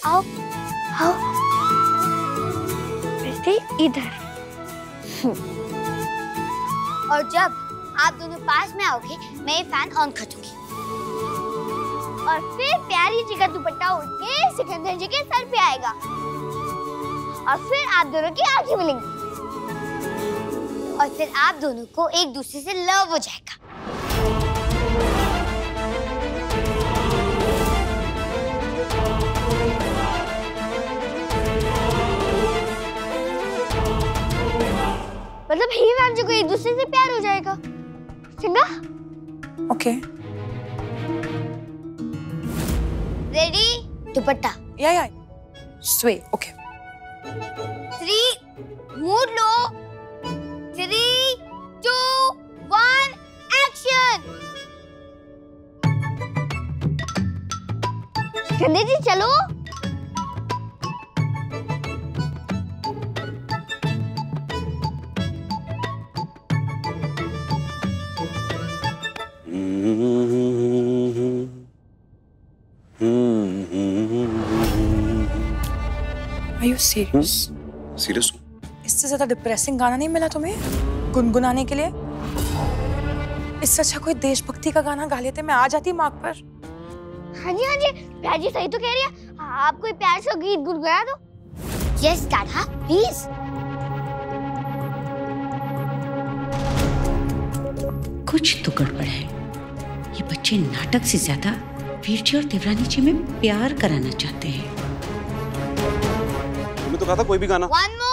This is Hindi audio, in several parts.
आओ आओ बेटे इधर। और जब आप दोनों पास में आओगे मैं ये फैन ऑन कर दूंगी और फिर प्यारी जी का दुपट्टा उड़ के सिकंदर जी के सर पे आएगा और फिर आप दोनों की आंखें मिलेंगी और फिर आप दोनों को एक दूसरे से लव हो जाएगा। मतलब हीर रांझे को एक दूसरे से प्यार हो जाएगा। सिंगा? ओके। रेडी? दुपट्टा। या स्वे। ओके। 3 मूड लो। 3 2 1 एक्शन। सिकंदर जी चलो। Are you serious? सीरियस हूँ। इससे ज्यादा डिप्रेसिंग गाना नहीं मिला तुम्हें गुनगुनाने के लिए? इससे अच्छा कोई देशभक्ति का गाना गा लेते, मैं आ जाती मार्ग पर। हाँ जी प्यार जी सही तो कह रही है। आप कोई प्यार से गीत गुनगुना दो। यस दादा प्लीज। कुछ तो गड़बड़ है। ये बच्चे नाटक से ज्यादा वीर जी और देवरानी जी में प्यार कराना चाहते हैं। तुमने तो कहा था कोई भी गाना। One more.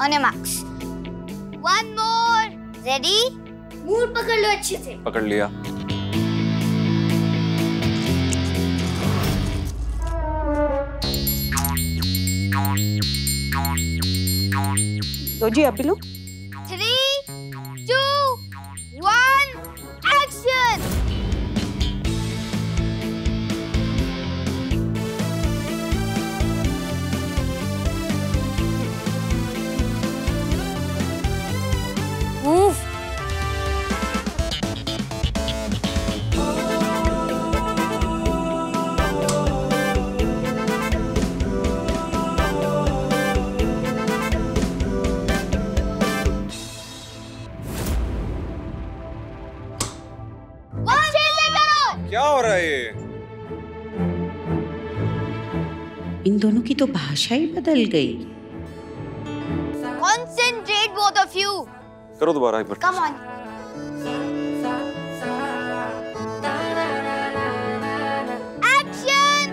On your marks. One more. Ready? Mood पकड़ लो अच्छे से। पकड़ लिया। लो जी अभी लो। 3 2 1 एक्शन। मूव। क्या हो रहा है ये? इन दोनों की तो भाषा ही बदल गई। Concentrate both of you. करो दोबारा एक बार। Come on. Action.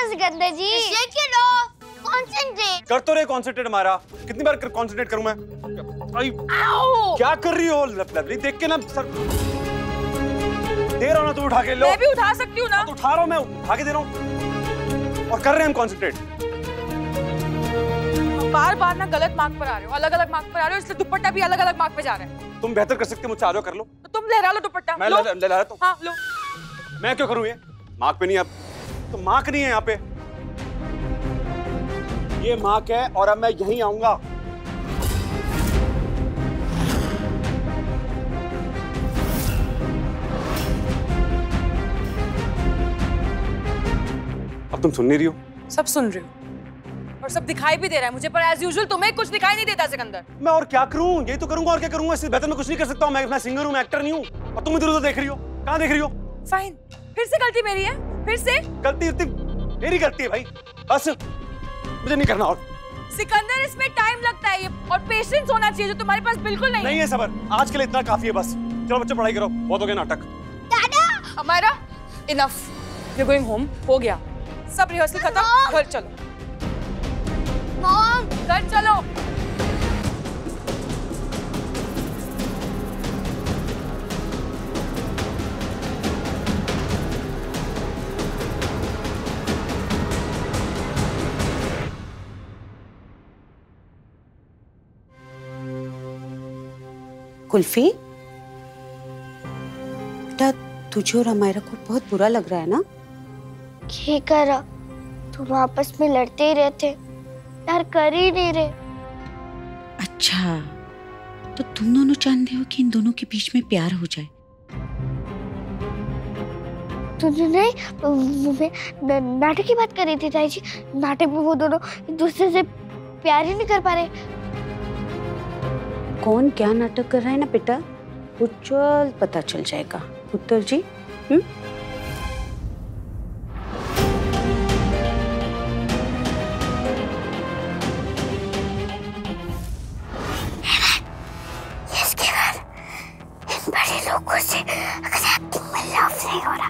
Sikandar ji concentrate कर तो रहे कॉन्सेंट्रेट हमारा। कितनी बार कॉन्सेंट्रेट करूं मैं? क्या कर रही हो लवली? देख के ना सर दे रहा हूं ना, तू उठा के लो। मैं भी उठा सकती हूँ ना। तो उठा रहा हूं मैं, उठा के दे रहा हूं और कर रहे हैं हम कॉन्सेंट्रेट। बार बार ना गलत मार्क पर आ रहे हो, अलग अलग मार्क पर आ रहे हो, इसलिए दुपट्टा भी अलग अलग मार्क पे जा रहा है। तुम बेहतर कर सकते हो मुझसे, आ जाओ कर लो। तो तुम लहरा लो दुपट्टा। मैं लहरा तो। हाँ लो। मैं क्यों करूं ये? मार्क पे नहीं, अब तो मार्क नहीं है यहाँ पे, ये मार्क है और अब मैं यहीं आऊंगा। अब तुम सुन नहीं रही हो? सब सुन रही हूँ और सब दिखाई भी दे रहा है मुझे, पर एज यूजुअल तुम्हें कुछ दिखाई नहीं देता सिकंदर। मैं और क्या करूं? यही तो करूंगा और क्या करूंगा, इससे बेहतर मैं कुछ नहीं कर सकता हूं। मैं सिंगर हूं, मैं एक्टर नहीं हूं। और तुम इधर उधर देख रही हो। कहां देख रही हो? फाइन, फिर से गलती मेरी है। फिर से गलती मेरी गलती है भाई, बस मुझे नहीं करना। और सिकंदर इसमें टाइम लगता है और पेशेंस होना चाहिए जो तुम्हारे पास बिल्कुल नहीं है। नहीं है सबर, आज के लिए इतना काफी है बस। चलो बच्चों पढ़ाई करो, बहुत हो गया नाटक। दादा Amaira enough, we are going home. हो गया सब रिहर्सल खत्म, घर चलो। मॉम घर चलो। कुल्फी, बेटा तुझे और अमायरा को बहुत बुरा लग रहा है ना? क्या करा, तुम आपस में लड़ते ही रहते, प्यार कर ही नहीं रहे। अच्छा, तो तुम दोनों जानते हो कि इन दोनों के बीच में प्यार हो जाए? तुझे नहीं, नाटक की बात कर रही थी ताई जी। नाटक में वो दोनों एक दूसरे से प्यार ही नहीं कर पा रहे। कौन क्या नाटक कर रहा है ना बेटा, वो जल्द पता चल जाएगा। पुत्र जी, इसके बाद इन बड़े लोगों से अगर एक्टिंग में लव नहीं हो रहा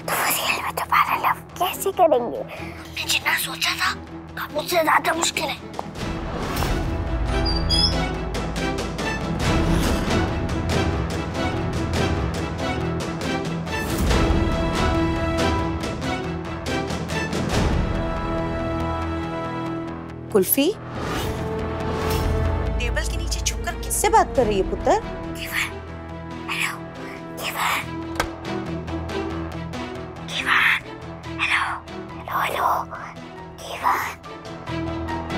तो वो रियल में दोबारा लव कैसे करेंगे? हमने जितना सोचा था अब उससे ज्यादा मुश्किल है। कुल्फी टेबल के नीचे छुपकर किससे बात कर रही है पुत्र? हेलो,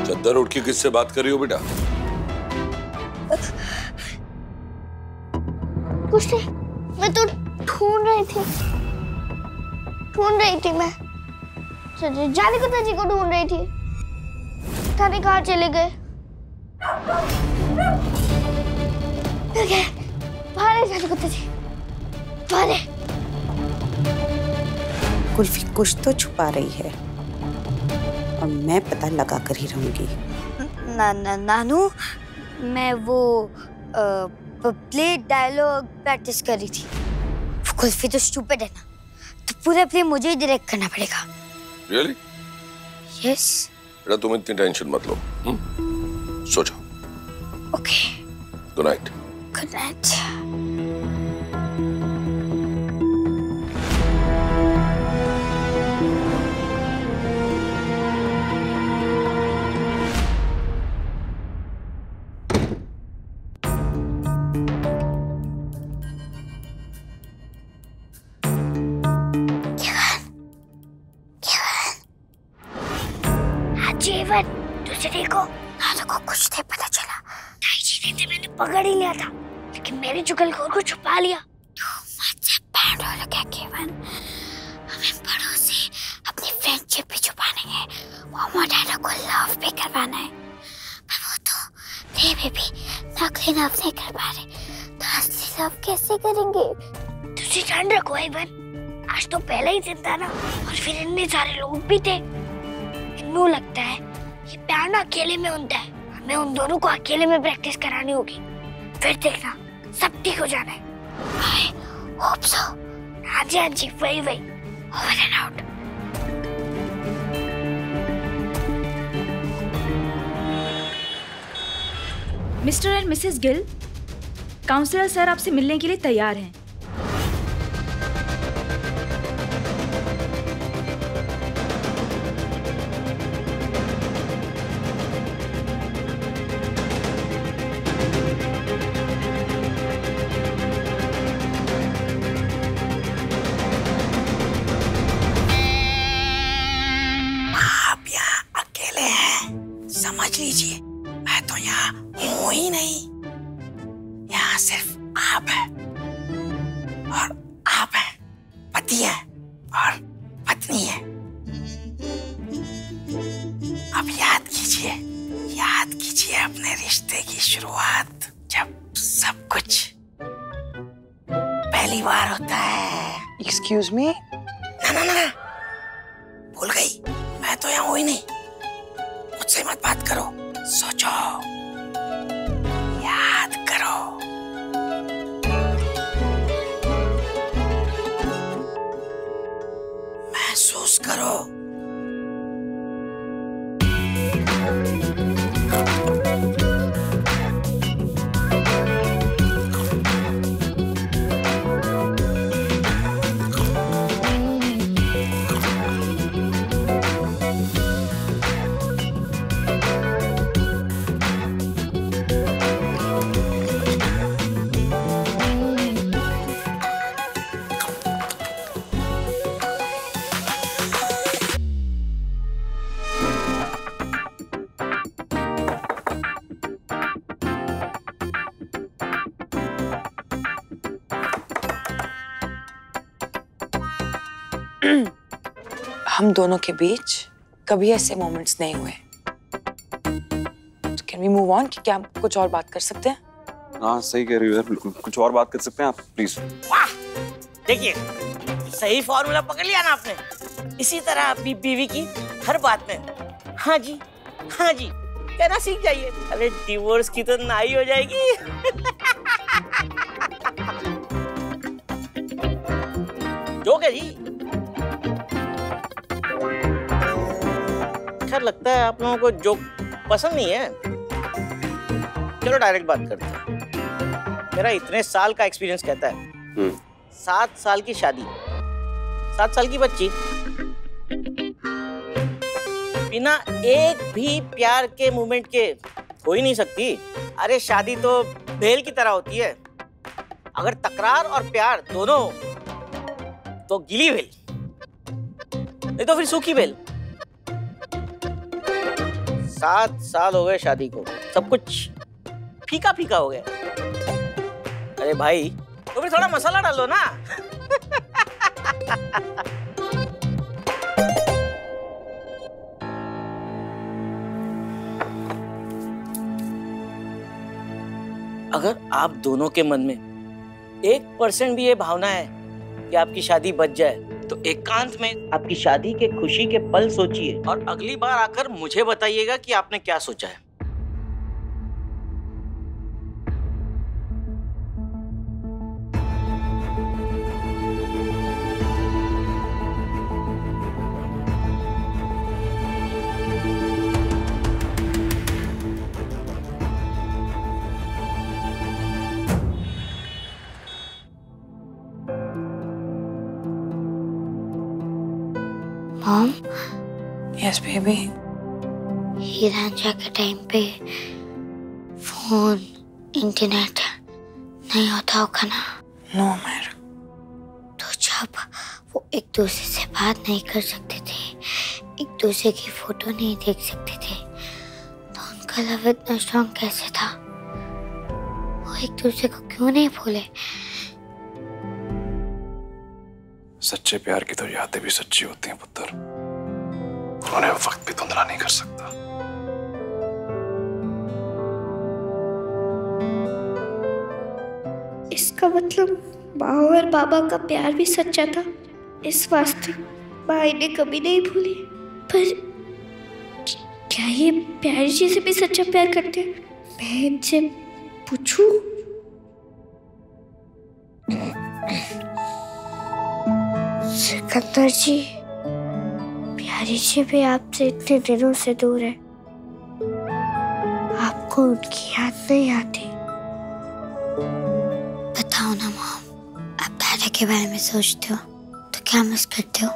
चद्दर उठ के किससे बात कर रही हो बेटा? कुछ नहीं, मैं तो ढूंढ रही थी मैं जाने को ताजी को ढूंढ रही थी। पता नहीं कहाँ चले गए। बाहर जाने को ताजी, बाहर। कुल्फी कुछ तो छुपा रही है और मैं पता लगा कर ही रहूंगी। नानू, मैं वो प्ले डायलॉग प्रैक्टिस कर रही थी। कुल्फी तो स्टूपिड है ना, तो पूरा प्ले मुझे ही डायरेक्ट करना पड़ेगा। Really? यस। बेटा तुम इतनी टेंशन मत लो, सो जाओ। Okay, good night. Good night. जीवन, तुझे देखो, नानू को कुछ नहीं पता चला। ताई जी ने तो मैंने पकड़ ही लिया था, लेकिन मेरे चुगलखोर को छुपा लिया। तो मुझसे बैंड हो गया केवन। हमें बड़ों से अपनी फ्रेंडशिप भी छुपानी है, वो मोटाना को लव भी करवाना है। पर वो तो प्ले में भी नकली लव नहीं कर पा रहे, तो असली लव कैसे करेंगे? तुझे ध्यान रखो एवन, आज तो पहले ही दिन था ना, और फिर इतने सारे लोग भी थे। इन्हों लगता है ये प्यार ना अकेले में होता है। हमें उन दोनों को अकेले में प्रैक्टिस करानी होगी, फिर देखना सब ठीक हो जाना है। I hope so. हाँ जी, वही over and out. Mr and Mrs Gill, counsellor sir आपसे मिलने के लिए तैयार हैं। समझ लीजिए, मैं तो यहाँ हूँ ही नहीं। यहाँ सिर्फ आप है और आप है, पति है और पत्नी है। अब याद कीजिए अपने रिश्ते की शुरुआत, जब सब कुछ पहली बार होता है। Excuse me? ना, भूल गई, मैं तो यहाँ हूँ ही नहीं। मुझसे मत बात करो, सोचो, याद करो। महसूस करो। हम दोनों के बीच कभी ऐसे मोमेंट्स नहीं हुए। तो कैन वी मूव ऑन? कि क्या हम कुछ और बात कर सकते हैं? हाँ सही कह रही हो यार, बिल्कुल कुछ और बात कर सकते हैं आप प्लीज। वाह, देखिए सही फॉर्मूला पकड़ लिया ना आपने। इसी तरह अपनी बीवी की हर बात में हाँ जी कहना सीख जाइए। अरे डिवोर्स की तो नाई हो जाएगी। जोक है जी। खैर लगता है आप लोगों को जोक पसंद नहीं है। चलो डायरेक्ट बात करते हैं। मेरा इतने साल का एक्सपीरियंस कहता है 7 साल की शादी, 7 साल की बच्ची, बिना एक भी प्यार के मूवमेंट के हो ही नहीं सकती। अरे शादी तो बेल की तरह होती है। अगर तकरार और प्यार दोनों हो तो गीली बेल, नहीं तो फिर सूखी बेल। 7 साल हो गए शादी को, सब कुछ फीका फीका हो गया। अरे भाई तो फिर थोड़ा मसाला डालो ना। अगर आप दोनों के मन में 1% भी ये भावना है कि आपकी शादी बच जाए, तो एकांत में आपकी शादी के खुशी के पल सोचिए और अगली बार आकर मुझे बताइएगा कि आपने क्या सोचा है। Mom, yes baby. हीरांजा के टाइम पे फोन इंटरनेट नहीं होता होगा ना? नो मैर। तो जब वो एक दूसरे से बात नहीं कर सकते थे, एक दूसरे की फोटो नहीं देख सकते थे, तो उनका लव इतना स्ट्रॉन्ग कैसे था? वो एक दूसरे को क्यों नहीं भूले? सच्चे प्यार की तो यादें भी सच्ची होती हैं पुत्र, उन्हें वक्त भी धुंधला नहीं कर सकता। इसका मतलब माँ और बाबा का प्यार भी सच्चा था। इस वास्ते माँ इन्हें कभी नहीं भूली। पर क्या ये प्यारी जी से भी सच्चा प्यार करते हैं? मैं इनसे पूछूं? सिकंदर जी, प्यारी जी भी आपसे इतने दिनों से दूर है, आपको उनकी याद नहीं आती? बताओ ना मॉम, आप दादा के बारे में सोचते हो तो क्या मिस करते हो?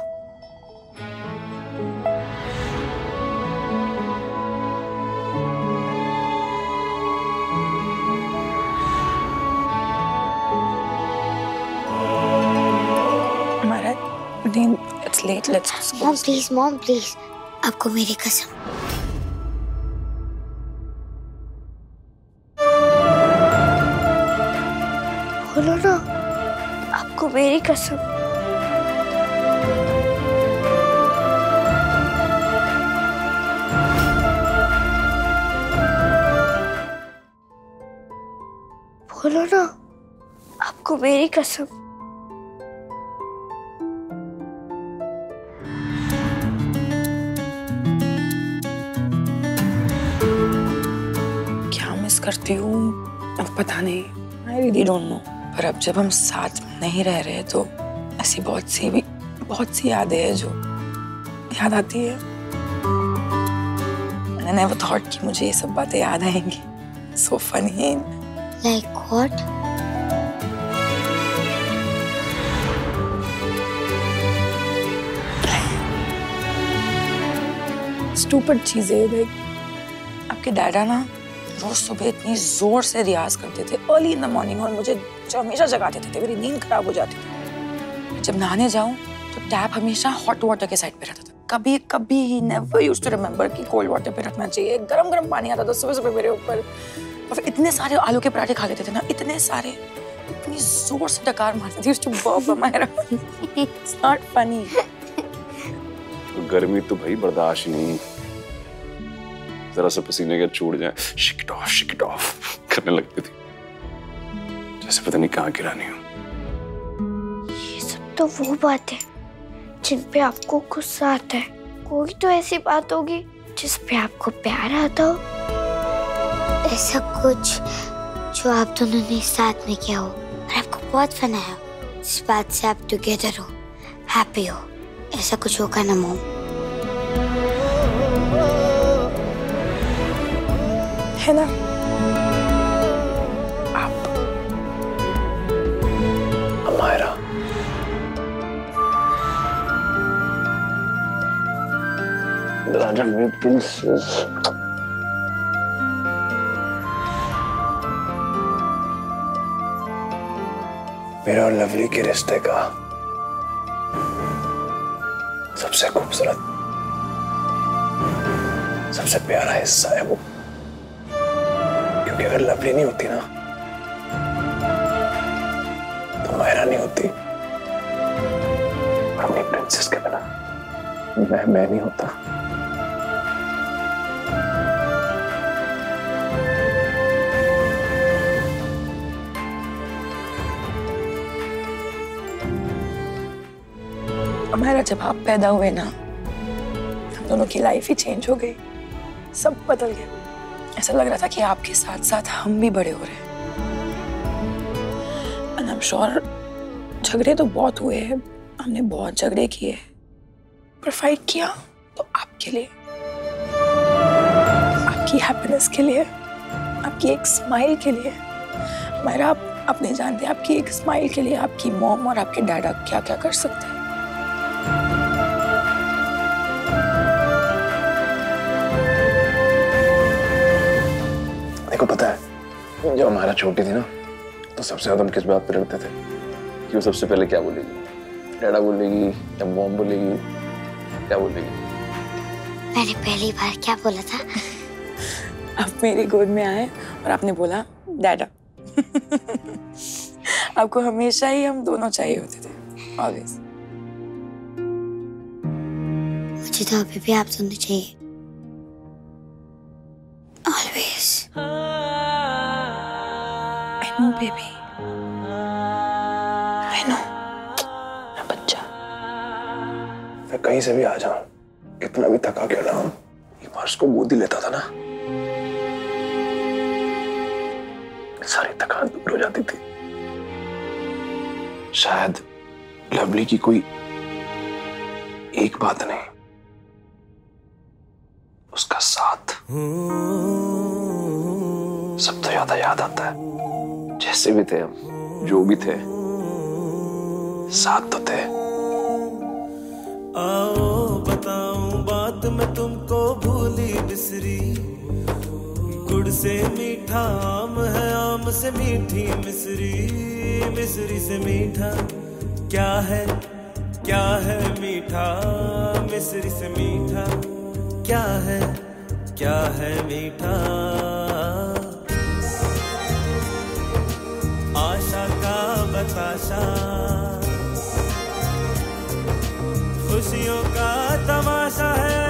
It's late. Let's go. Mom please, आपको मेरी कसम। बोलो ना, आपको मेरी कसम। बोलो ना, आपको मेरी कसम। करती हूँ अब पता नहीं, I really don't know। पर अब जब हम साथ नहीं रह रहे तो ऐसी बहुत सी यादें हैं जो याद आती है। I never thought कि मुझे ये सब बातें याद आएंगी। So funny। Like what? Stupid चीजें, like आपके डैडा ना रोज सुबह इतनी जोर से रियाज करते थे अर्ली इन द मॉर्निंग, और मुझे हमेशा जगाते थे, मेरी नींद खराब हो जाती थी। जब नहाने जाऊं तो टैप हमेशा हॉट वाटर के साइड पे रहता था। कभी ही नेवर यूज्ड टू रिमेंबर कि कोल्ड वाटर पे रखना चाहिए। गरम पानी आता था सुबह मेरे ऊपर, और फिर इतने सारे आलू के पराठे खा लेते थे ना, इतने सारे, इतनी जोर से डकार मारती थी। It's not funny। गर्मी तो भाई बर्दाश्त नहीं, जरा सा पसीने के छूट जाए शिक इट ऑफ करने लगती थी, जैसे पता नहीं कहाँ की रानी हूँ। ये सब तो वो बात है जिन पे आपको गुस्सा आता है। कोई तो ऐसी बात होगी जिस पे आपको प्यार आता हो। ऐसा कुछ जो आप दोनों ने साथ में किया हो और आपको बहुत फन आया हो, इस बात से आप टुगेदर हो, हैप्पी हो, ऐसा कुछ होगा ना मॉम? है ना? आप अमायरा, राजा मेरे दिल से मेरा और लवली के रिश्ते का सबसे खूबसूरत, सबसे प्यारा हिस्सा है वो, क्योंकि अगर लवली नहीं होती ना तो मायरा नहीं होती, और अपनी प्रिंसेस के बिना मैं नहीं होता। हमारा जब आप पैदा हुए ना, हम दोनों की लाइफ ही चेंज हो गई, सब बदल गया। ऐसा लग रहा था कि आपके साथ साथ हम भी बड़े हो रहे हैं। And I'm sure झगड़े तो बहुत हुए हैं, हमने बहुत झगड़े किए, पर फाइट किया तो आपके लिए, आपकी हैप्पीनेस के लिए, आपकी एक स्माइल के लिए। हमारा आप अपने जानते हैं, आपकी एक स्माइल के लिए आपकी मॉम और आपके डैडा क्या क्या कर सकते हैं। देखो पता है, जब हमारा छोटी थी ना तो सबसे ज्यादा हम किस बात पे लड़ते थे कि वो सबसे पहले क्या बोलेगी, डैडा बोलेगी या मॉम बोलेगी, क्या बोलेगी? मैंने पहली बार क्या बोला था? आप मेरी गोद में आए और आपने बोला डैडा। आपको हमेशा ही हम दोनों चाहिए होते थे, ऑलवेज। मुझे तो अभी भी आप दोनों चाहिए, always. I know, baby. I know. बच्चा। मैं कहीं से भी आ जाऊं, कितना भी थका क्यों ना हूं, एक बार उसको गोदी लेता था ना, सारी थकान दूर हो जाती थी। शायद लवली की कोई एक बात नहीं, उसका साथ सब तो ज्यादा याद आता है। जैसे भी थे हम, जो भी थे, साथ तो थे। आओ बताऊं बात मैं तुमको भूली बिसरी, गुड़ से मीठा आम है, आम से मीठी मिसरी, मिसरी से मीठा क्या है मीठा, मिसरी से मीठा क्या है मीठा। आशा का बताशा, खुशियों का तमाशा है,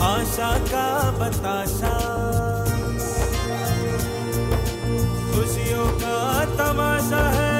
आशा का बताशा, खुशियों का तमाशा है।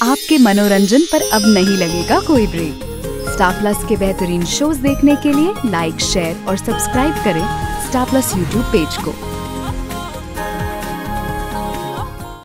आपके मनोरंजन पर अब नहीं लगेगा कोई ब्रेक। स्टार प्लस के बेहतरीन शोज देखने के लिए लाइक, शेयर और सब्सक्राइब करें स्टार प्लस यूट्यूब पेज को।